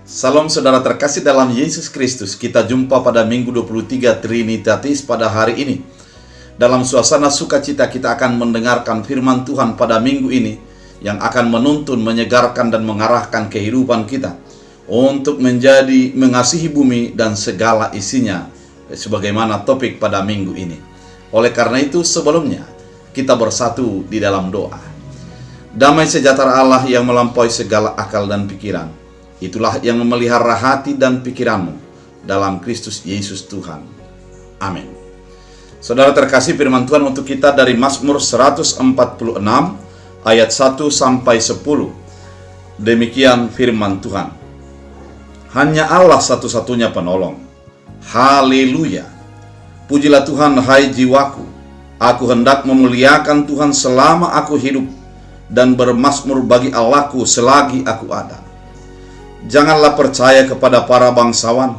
Salam saudara terkasih dalam Yesus Kristus. Kita jumpa pada Minggu 23 Trinitatis pada hari ini. Dalam suasana sukacita kita akan mendengarkan firman Tuhan pada minggu ini yang akan menuntun, menyegarkan dan mengarahkan kehidupan kita untuk menjadi mengasihi bumi dan segala isinya, sebagaimana topik pada minggu ini. Oleh karena itu sebelumnya kita bersatu di dalam doa. Damai sejahtera Allah yang melampaui segala akal dan pikiran, itulah yang memelihara hati dan pikiranmu dalam Kristus Yesus Tuhan. Amin. Saudara terkasih, firman Tuhan untuk kita dari Mazmur 146 ayat 1 sampai 10. Demikian firman Tuhan. Hanya Allah satu-satunya penolong. Haleluya. Pujilah Tuhan hai jiwaku. Aku hendak memuliakan Tuhan selama aku hidup, dan bermazmur bagi Allahku selagi aku ada. Janganlah percaya kepada para bangsawan,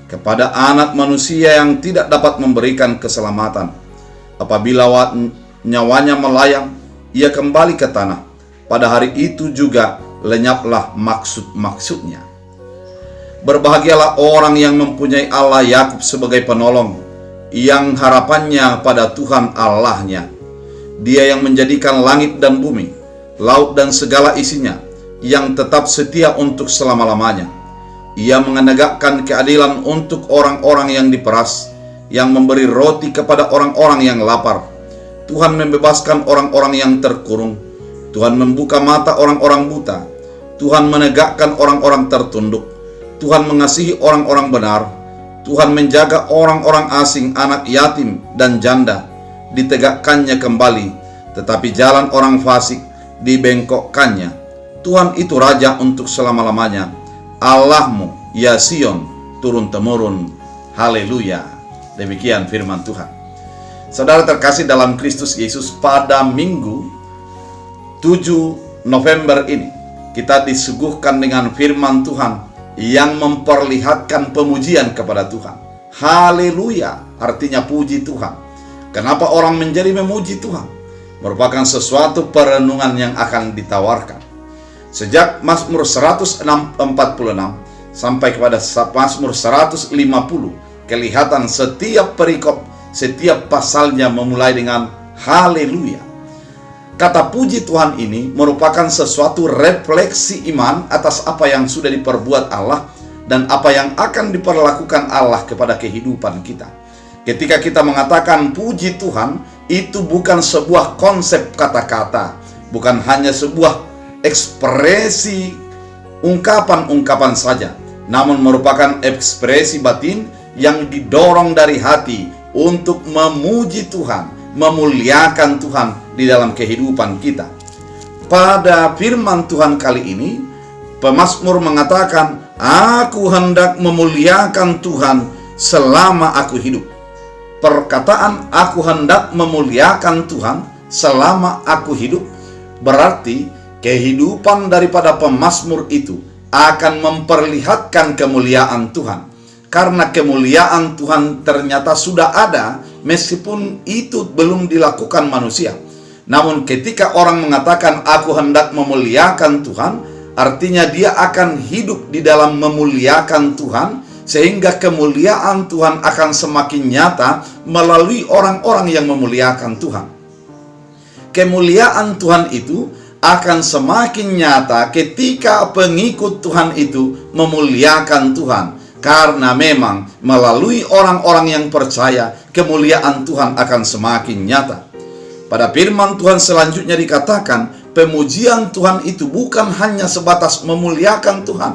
kepada anak manusia yang tidak dapat memberikan keselamatan. Apabila nyawanya melayang, ia kembali ke tanah. Pada hari itu juga lenyaplah maksud-maksudnya. Berbahagialah orang yang mempunyai Allah Yakub sebagai penolong, yang harapannya pada Tuhan Allahnya. Dia yang menjadikan langit dan bumi, laut dan segala isinya, yang tetap setia untuk selama-lamanya. Ia menegakkan keadilan untuk orang-orang yang diperas, yang memberi roti kepada orang-orang yang lapar. Tuhan membebaskan orang-orang yang terkurung. Tuhan membuka mata orang-orang buta. Tuhan menegakkan orang-orang tertunduk. Tuhan mengasihi orang-orang benar. Tuhan menjaga orang-orang asing, anak yatim dan janda, ditegakkannya kembali. Tetapi jalan orang fasik dibengkokkannya. Tuhan itu Raja untuk selama-lamanya. Allahmu, ya Sion, turun-temurun. Haleluya. Demikian firman Tuhan. Saudara terkasih dalam Kristus Yesus, pada Minggu 7 November ini kita disuguhkan dengan firman Tuhan yang memperlihatkan pemujian kepada Tuhan. Haleluya, artinya puji Tuhan. Kenapa orang menjadi memuji Tuhan? Merupakan sesuatu perenungan yang akan ditawarkan. Sejak Mazmur 146 sampai kepada Mazmur 150, kelihatan setiap perikop, setiap pasalnya memulai dengan haleluya. Kata puji Tuhan ini merupakan sesuatu refleksi iman atas apa yang sudah diperbuat Allah dan apa yang akan diperlakukan Allah kepada kehidupan kita. Ketika kita mengatakan puji Tuhan, itu bukan sebuah konsep kata-kata, bukan hanya sebuah ekspresi ungkapan-ungkapan saja, namun merupakan ekspresi batin yang didorong dari hati untuk memuji Tuhan, memuliakan Tuhan di dalam kehidupan kita. Pada firman Tuhan kali ini, pemazmur mengatakan, aku hendak memuliakan Tuhan selama aku hidup. Perkataan aku hendak memuliakan Tuhan selama aku hidup berarti kehidupan daripada pemazmur itu akan memperlihatkan kemuliaan Tuhan. Karena kemuliaan Tuhan ternyata sudah ada meskipun itu belum dilakukan manusia. Namun ketika orang mengatakan aku hendak memuliakan Tuhan, artinya dia akan hidup di dalam memuliakan Tuhan, sehingga kemuliaan Tuhan akan semakin nyata melalui orang-orang yang memuliakan Tuhan. Kemuliaan Tuhan itu akan semakin nyata ketika pengikut Tuhan itu memuliakan Tuhan. Karena memang melalui orang-orang yang percaya, kemuliaan Tuhan akan semakin nyata. Pada firman Tuhan selanjutnya dikatakan, pemujian Tuhan itu bukan hanya sebatas memuliakan Tuhan,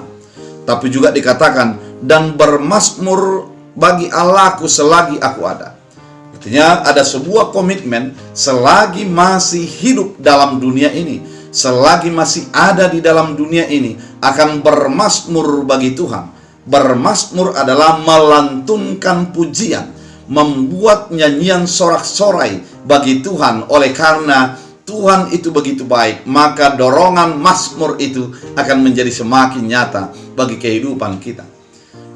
tapi juga dikatakan, dan bermazmur bagi Allahku selagi aku ada. Artinya ada sebuah komitmen selagi masih hidup dalam dunia ini, selagi masih ada di dalam dunia ini, akan bermazmur bagi Tuhan. Bermazmur adalah melantunkan pujian, membuat nyanyian sorak-sorai bagi Tuhan. Oleh karena Tuhan itu begitu baik, maka dorongan mazmur itu akan menjadi semakin nyata bagi kehidupan kita.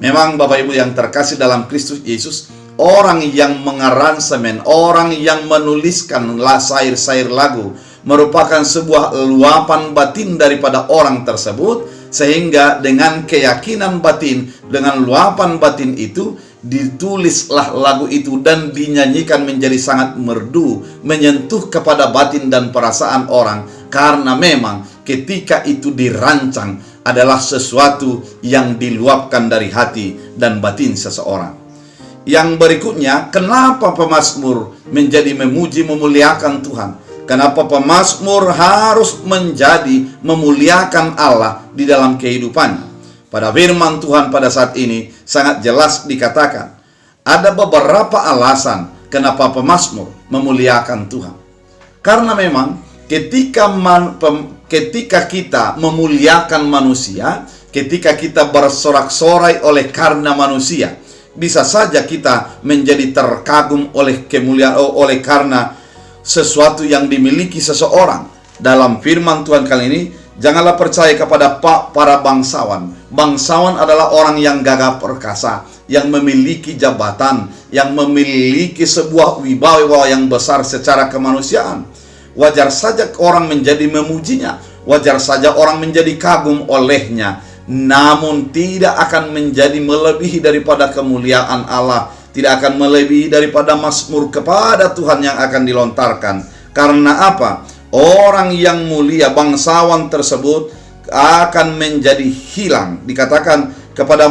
Memang Bapak Ibu yang terkasih dalam Kristus Yesus, orang yang mengaransemen, orang yang menuliskan syair-syair lagu merupakan sebuah luapan batin daripada orang tersebut Sehingga dengan keyakinan batin, dengan luapan batin itu, ditulislah lagu itu dan dinyanyikan menjadi sangat merdu, menyentuh kepada batin dan perasaan orang. Karena memang ketika itu dirancang adalah sesuatu yang diluapkan dari hati dan batin seseorang. Yang berikutnya, kenapa pemazmur menjadi memuji memuliakan Tuhan? Kenapa pemazmur harus menjadi memuliakan Allah di dalam kehidupannya? Pada firman Tuhan pada saat ini sangat jelas dikatakan, ada beberapa alasan kenapa pemazmur memuliakan Tuhan. Karena memang ketika kita memuliakan manusia, ketika kita bersorak-sorai oleh karena manusia, bisa saja kita menjadi terkagum oleh kemuliaan oleh karena sesuatu yang dimiliki seseorang. Dalam firman Tuhan kali ini, janganlah percaya kepada para bangsawan. Bangsawan adalah orang yang gagah perkasa, yang memiliki jabatan, yang memiliki sebuah wibawa yang besar secara kemanusiaan. Wajar saja orang menjadi memujinya, wajar saja orang menjadi kagum olehnya, namun tidak akan menjadi melebihi daripada kemuliaan Allah, tidak akan melebihi daripada mazmur kepada Tuhan yang akan dilontarkan. Karena apa? Orang yang mulia, bangsawan tersebut akan menjadi hilang. Dikatakan kepada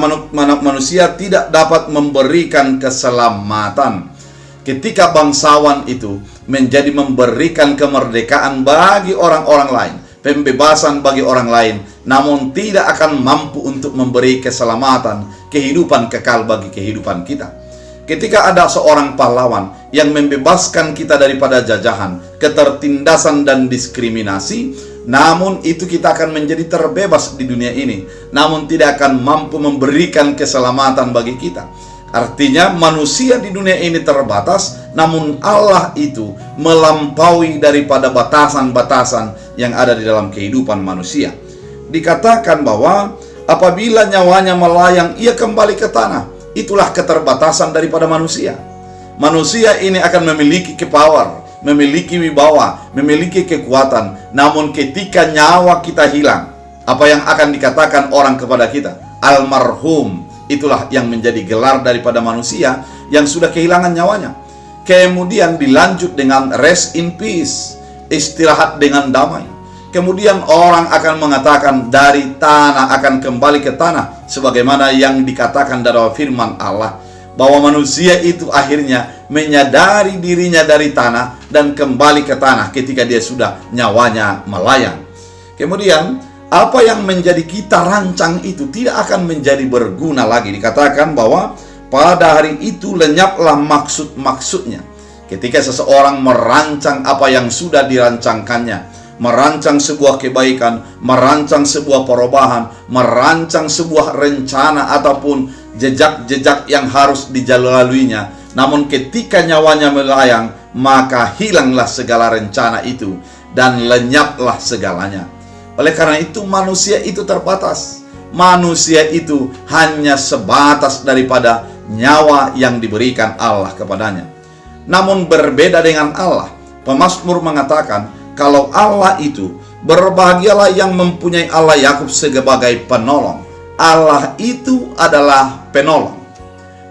manusia tidak dapat memberikan keselamatan. Ketika bangsawan itu menjadi memberikan kemerdekaan bagi orang-orang lain, pembebasan bagi orang lain, namun tidak akan mampu untuk memberi keselamatan, kehidupan kekal bagi kehidupan kita. Ketika ada seorang pahlawan yang membebaskan kita daripada jajahan, ketertindasan dan diskriminasi, namun itu kita akan menjadi terbebas di dunia ini, namun tidak akan mampu memberikan keselamatan bagi kita. Artinya manusia di dunia ini terbatas, namun Allah itu melampaui daripada batasan-batasan yang ada di dalam kehidupan manusia. Dikatakan bahwa apabila nyawanya melayang, ia kembali ke tanah. Itulah keterbatasan daripada manusia. Manusia ini akan memiliki power, memiliki wibawa, memiliki kekuatan. Namun ketika nyawa kita hilang, apa yang akan dikatakan orang kepada kita? Almarhum. Itulah yang menjadi gelar daripada manusia yang sudah kehilangan nyawanya. Kemudian dilanjut dengan rest in peace, istirahat dengan damai. Kemudian orang akan mengatakan dari tanah akan kembali ke tanah, sebagaimana yang dikatakan dalam firman Allah, bahwa manusia itu akhirnya menyadari dirinya dari tanah dan kembali ke tanah ketika dia sudah nyawanya melayang. Kemudian apa yang menjadi kita rancang itu tidak akan menjadi berguna lagi. Dikatakan bahwa pada hari itu lenyaplah maksud-maksudnya. Ketika seseorang merancang apa yang sudah dirancangkannya, merancang sebuah kebaikan, merancang sebuah perubahan, merancang sebuah rencana ataupun jejak-jejak yang harus dijalaluinya, namun ketika nyawanya melayang, maka hilanglah segala rencana itu dan lenyaplah segalanya. Oleh karena itu manusia itu terbatas. Manusia itu hanya sebatas daripada nyawa yang diberikan Allah kepadanya. Namun berbeda dengan Allah, pemazmur mengatakan kalau Allah itu, berbahagialah yang mempunyai Allah Yakub sebagai penolong. Allah itu adalah penolong.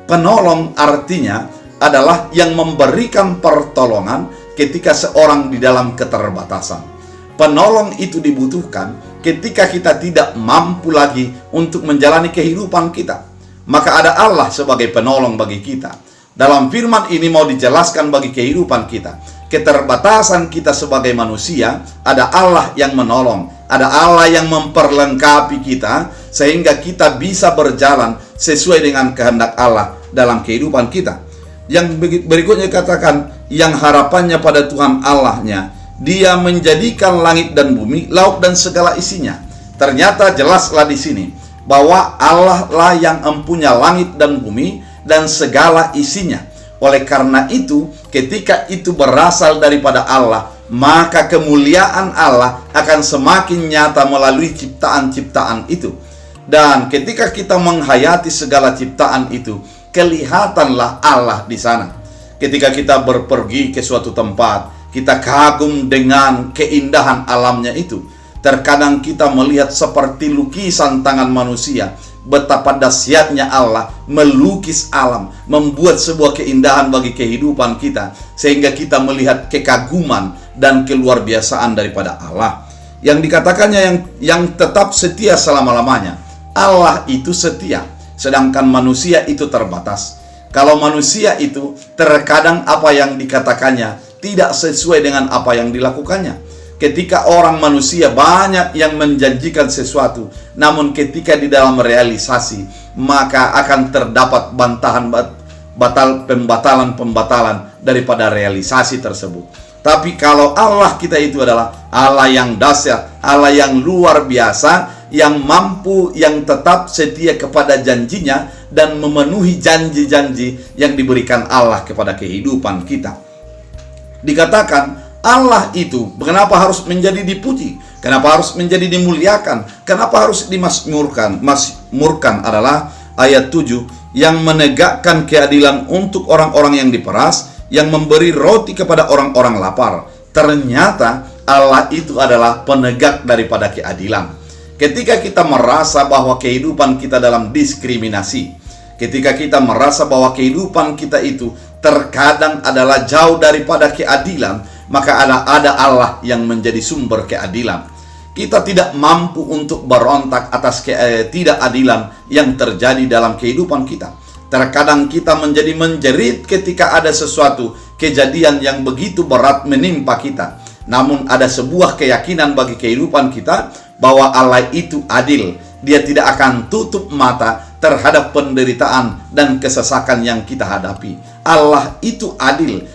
Penolong artinya adalah yang memberikan pertolongan ketika seorang di dalam keterbatasan. Penolong itu dibutuhkan ketika kita tidak mampu lagi untuk menjalani kehidupan kita. Maka ada Allah sebagai penolong bagi kita. Dalam firman ini mau dijelaskan bagi kehidupan kita. Keterbatasan kita sebagai manusia, ada Allah yang menolong, ada Allah yang memperlengkapi kita, sehingga kita bisa berjalan sesuai dengan kehendak Allah dalam kehidupan kita. Yang berikutnya katakan, yang harapannya pada Tuhan Allahnya, Dia menjadikan langit dan bumi, laut dan segala isinya. Ternyata jelaslah di sini bahwa Allah lah yang mempunyai langit dan bumi dan segala isinya. Oleh karena itu, ketika itu berasal daripada Allah, maka kemuliaan Allah akan semakin nyata melalui ciptaan-ciptaan itu. Dan ketika kita menghayati segala ciptaan itu, kelihatanlah Allah di sana. Ketika kita berpergi ke suatu tempat, kita kagum dengan keindahan alamnya itu. Terkadang kita melihat seperti lukisan tangan manusia, betapa dahsyatnya Allah melukis alam, membuat sebuah keindahan bagi kehidupan kita, sehingga kita melihat kekaguman dan keluarbiasaan daripada Allah. Yang dikatakannya yang tetap setia selama-lamanya. Allah itu setia, sedangkan manusia itu terbatas. Kalau manusia itu terkadang apa yang dikatakannya tidak sesuai dengan apa yang dilakukannya. Ketika orang manusia banyak yang menjanjikan sesuatu, namun ketika di dalam realisasi, maka akan terdapat pembatalan daripada realisasi tersebut. Tapi kalau Allah kita itu adalah Allah yang dahsyat, Allah yang luar biasa, yang mampu, yang tetap setia kepada janjinya dan memenuhi janji-janji yang diberikan Allah kepada kehidupan kita. Dikatakan Allah itu kenapa harus menjadi dipuji? Kenapa harus menjadi dimuliakan? Kenapa harus dimasmurkan? Masmurkan adalah ayat 7, yang menegakkan keadilan untuk orang-orang yang diperas, yang memberi roti kepada orang-orang lapar. Ternyata Allah itu adalah penegak daripada keadilan. Ketika kita merasa bahwa kehidupan kita dalam diskriminasi, ketika kita merasa bahwa kehidupan kita itu terkadang adalah jauh daripada keadilan, maka ada Allah yang menjadi sumber keadilan. Kita tidak mampu untuk berontak atas ketidakadilan yang terjadi dalam kehidupan kita. Terkadang kita menjadi menjerit ketika ada sesuatu kejadian yang begitu berat menimpa kita. Namun ada sebuah keyakinan bagi kehidupan kita bahwa Allah itu adil. Dia tidak akan tutup mata terhadap penderitaan dan kesesakan yang kita hadapi. Allah itu adil,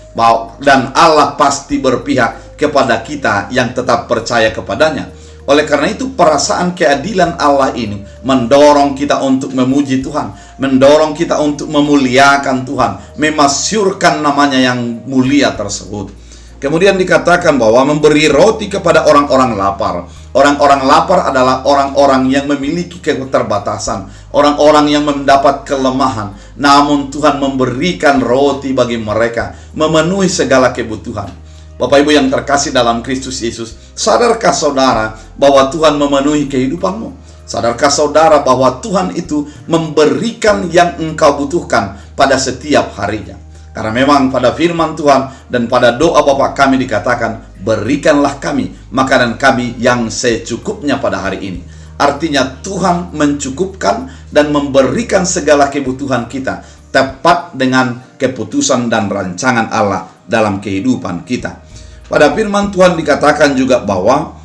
dan Allah pasti berpihak kepada kita yang tetap percaya kepadanya. Oleh karena itu, perasaan keadilan Allah ini mendorong kita untuk memuji Tuhan, mendorong kita untuk memuliakan Tuhan, memasyurkan namanya yang mulia tersebut. Kemudian dikatakan bahwa memberi roti kepada orang-orang lapar. Orang-orang lapar adalah orang-orang yang memiliki keterbatasan, orang-orang yang mendapat kelemahan. Namun Tuhan memberikan roti bagi mereka, memenuhi segala kebutuhan. Bapak Ibu yang terkasih dalam Kristus Yesus, sadarkah saudara bahwa Tuhan memenuhi kehidupanmu? Sadarkah saudara bahwa Tuhan itu memberikan yang engkau butuhkan pada setiap harinya? Karena memang pada firman Tuhan dan pada doa Bapa kami dikatakan, berikanlah kami makanan kami yang secukupnya pada hari ini. Artinya Tuhan mencukupkan dan memberikan segala kebutuhan kita tepat dengan keputusan dan rancangan Allah dalam kehidupan kita. Pada firman Tuhan dikatakan juga bahwa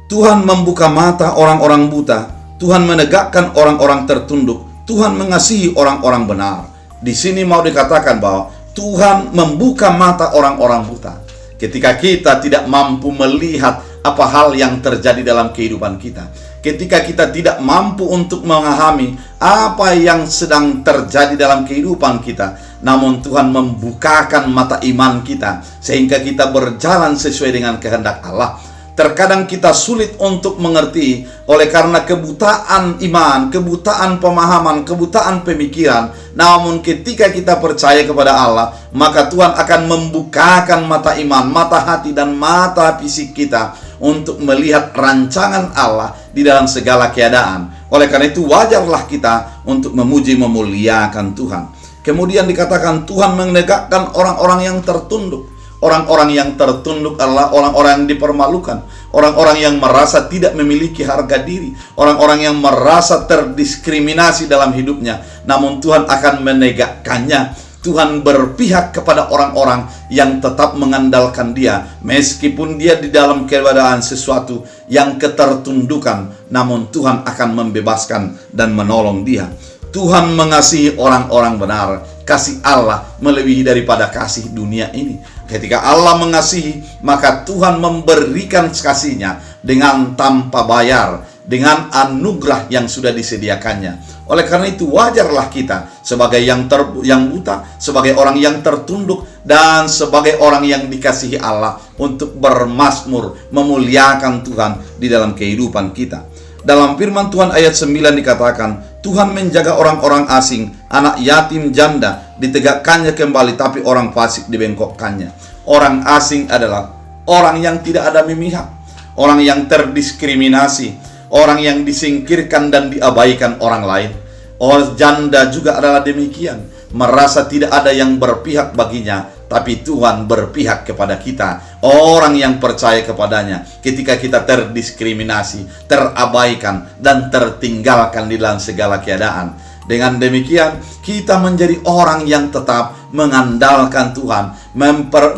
Tuhan membuka mata orang-orang buta, Tuhan menegakkan orang-orang tertunduk, Tuhan mengasihi orang-orang benar. Di sini mau dikatakan bahwa Tuhan membuka mata orang-orang buta. Ketika kita tidak mampu melihat apa hal yang terjadi dalam kehidupan kita, ketika kita tidak mampu untuk memahami apa yang sedang terjadi dalam kehidupan kita, namun Tuhan membukakan mata iman kita sehingga kita berjalan sesuai dengan kehendak Allah. Terkadang kita sulit untuk mengerti oleh karena kebutaan iman, kebutaan pemahaman, kebutaan pemikiran. Namun ketika kita percaya kepada Allah, maka Tuhan akan membukakan mata iman, mata hati dan mata fisik kita untuk melihat rancangan Allah di dalam segala keadaan. Oleh karena itu wajarlah kita untuk memuji memuliakan Tuhan. Kemudian dikatakan Tuhan menegakkan orang-orang yang tertunduk. Orang-orang yang tertunduk adalah orang-orang yang dipermalukan, orang-orang yang merasa tidak memiliki harga diri, orang-orang yang merasa terdiskriminasi dalam hidupnya. Namun Tuhan akan menegakkannya. Tuhan berpihak kepada orang-orang yang tetap mengandalkan Dia, meskipun dia di dalam keadaan sesuatu yang ketertundukan, namun Tuhan akan membebaskan dan menolong dia. Tuhan mengasihi orang-orang benar. Kasih Allah melebihi daripada kasih dunia ini. Ketika Allah mengasihi, maka Tuhan memberikan kasih-Nya dengan tanpa bayar, dengan anugerah yang sudah disediakannya. Oleh karena itu wajarlah kita sebagai yang buta, sebagai orang yang tertunduk, dan sebagai orang yang dikasihi Allah untuk bermazmur, memuliakan Tuhan di dalam kehidupan kita. Dalam firman Tuhan ayat 9 dikatakan, Tuhan menjaga orang-orang asing, anak yatim janda ditegakkannya kembali, tapi orang fasik dibengkokkannya. Orang asing adalah orang yang tidak ada memihak, orang yang terdiskriminasi, orang yang disingkirkan dan diabaikan orang lain. Janda juga adalah demikian, merasa tidak ada yang berpihak baginya, tapi Tuhan berpihak kepada kita, orang yang percaya kepadanya, ketika kita terdiskriminasi, terabaikan, dan tertinggalkan di dalam segala keadaan. Dengan demikian, kita menjadi orang yang tetap mengandalkan Tuhan,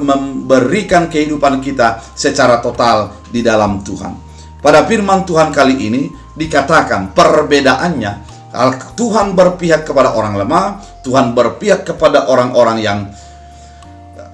memberikan kehidupan kita secara total di dalam Tuhan. Pada firman Tuhan kali ini dikatakan perbedaannya, Tuhan berpihak kepada orang lemah, Tuhan berpihak kepada orang-orang yang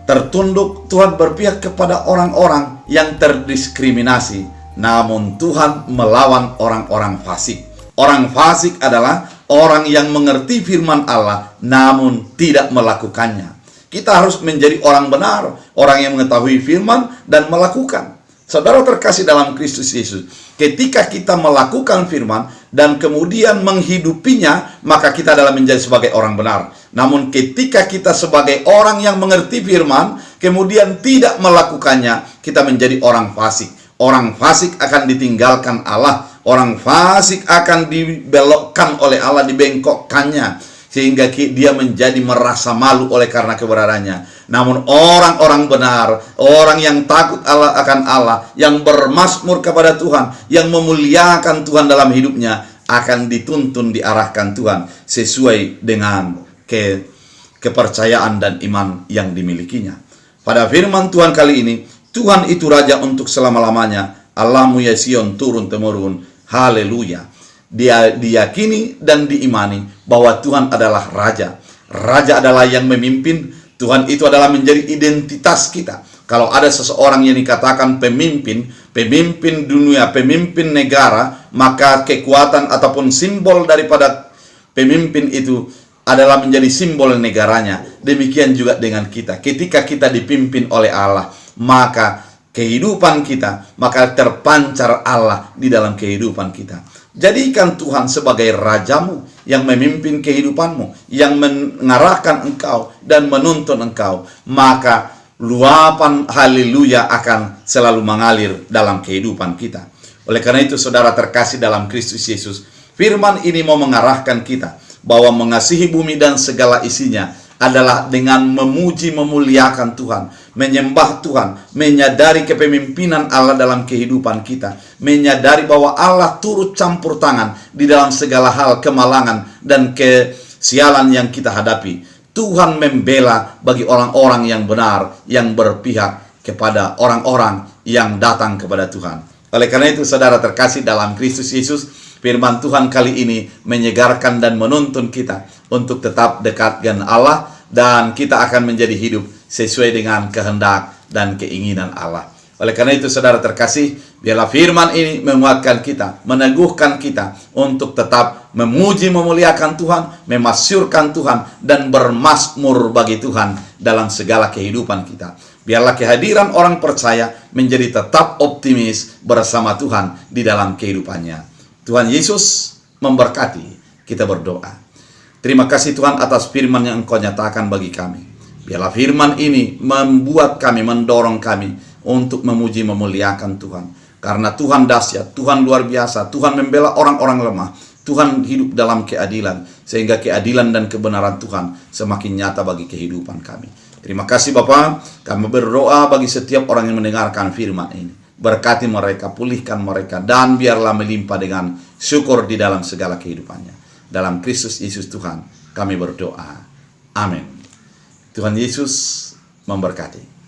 tertunduk, Tuhan berpihak kepada orang-orang yang terdiskriminasi. Namun Tuhan melawan orang-orang fasik. Orang fasik adalah orang yang mengerti firman Allah namun tidak melakukannya. Kita harus menjadi orang benar, orang yang mengetahui firman dan melakukan. Saudara terkasih dalam Kristus Yesus, ketika kita melakukan firman dan kemudian menghidupinya, maka kita adalah menjadi sebagai orang benar. Namun ketika kita sebagai orang yang mengerti firman, kemudian tidak melakukannya, kita menjadi orang fasik. Orang fasik akan ditinggalkan Allah. Orang fasik akan dibelokkan oleh Allah, dibengkokkannya, sehingga dia menjadi merasa malu oleh karena keberadaannya. Namun orang-orang benar, orang yang takut Allah akan Allah, yang bermazmur kepada Tuhan, yang memuliakan Tuhan dalam hidupnya, akan dituntun, diarahkan Tuhan sesuai dengan kepercayaan dan iman yang dimilikinya. Pada firman Tuhan kali ini, Tuhan itu Raja untuk selama-lamanya. Allahmu ya Sion turun-temurun. Haleluya. Dia diyakini dan diimani bahwa Tuhan adalah Raja. Raja adalah yang memimpin. Tuhan itu adalah menjadi identitas kita. Kalau ada seseorang yang dikatakan pemimpin dunia, pemimpin negara, maka kekuatan ataupun simbol daripada pemimpin itu adalah menjadi simbol negaranya. Demikian juga dengan kita. Ketika kita dipimpin oleh Allah, maka kehidupan kita, maka terpancar Allah di dalam kehidupan kita. Jadikan Tuhan sebagai rajamu yang memimpin kehidupanmu, yang mengarahkan engkau dan menuntun engkau, maka luapan haleluya akan selalu mengalir dalam kehidupan kita. Oleh karena itu, saudara terkasih dalam Kristus Yesus, firman ini mau mengarahkan kita bahwa mengasihi bumi dan segala isinya adalah dengan memuji, memuliakan Tuhan, menyembah Tuhan, menyadari kepemimpinan Allah dalam kehidupan kita, menyadari bahwa Allah turut campur tangan di dalam segala hal kemalangan dan kesialan yang kita hadapi. Tuhan membela bagi orang-orang yang benar, yang berpihak kepada orang-orang yang datang kepada Tuhan. Oleh karena itu, saudara terkasih dalam Kristus Yesus, firman Tuhan kali ini menyegarkan dan menuntun kita untuk tetap dekat dengan Allah, dan kita akan menjadi hidup sesuai dengan kehendak dan keinginan Allah. Oleh karena itu, saudara terkasih, biarlah firman ini menguatkan kita, meneguhkan kita untuk tetap memuji, memuliakan Tuhan, memasyurkan Tuhan, dan bermazmur bagi Tuhan dalam segala kehidupan kita. Biarlah kehadiran orang percaya menjadi tetap optimis bersama Tuhan di dalam kehidupannya. Tuhan Yesus memberkati. Kita berdoa. Terima kasih Tuhan atas firman yang Engkau nyatakan bagi kami. Biarlah firman ini membuat kami, mendorong kami untuk memuji, memuliakan Tuhan. Karena Tuhan dahsyat, Tuhan luar biasa, Tuhan membela orang-orang lemah, Tuhan hidup dalam keadilan, sehingga keadilan dan kebenaran Tuhan semakin nyata bagi kehidupan kami. Terima kasih Bapa, kami berdoa bagi setiap orang yang mendengarkan firman ini. Berkati mereka, pulihkan mereka, dan biarlah melimpah dengan syukur di dalam segala kehidupannya. Dalam Kristus Yesus Tuhan kami berdoa. Amin. Tuhan Yesus memberkati.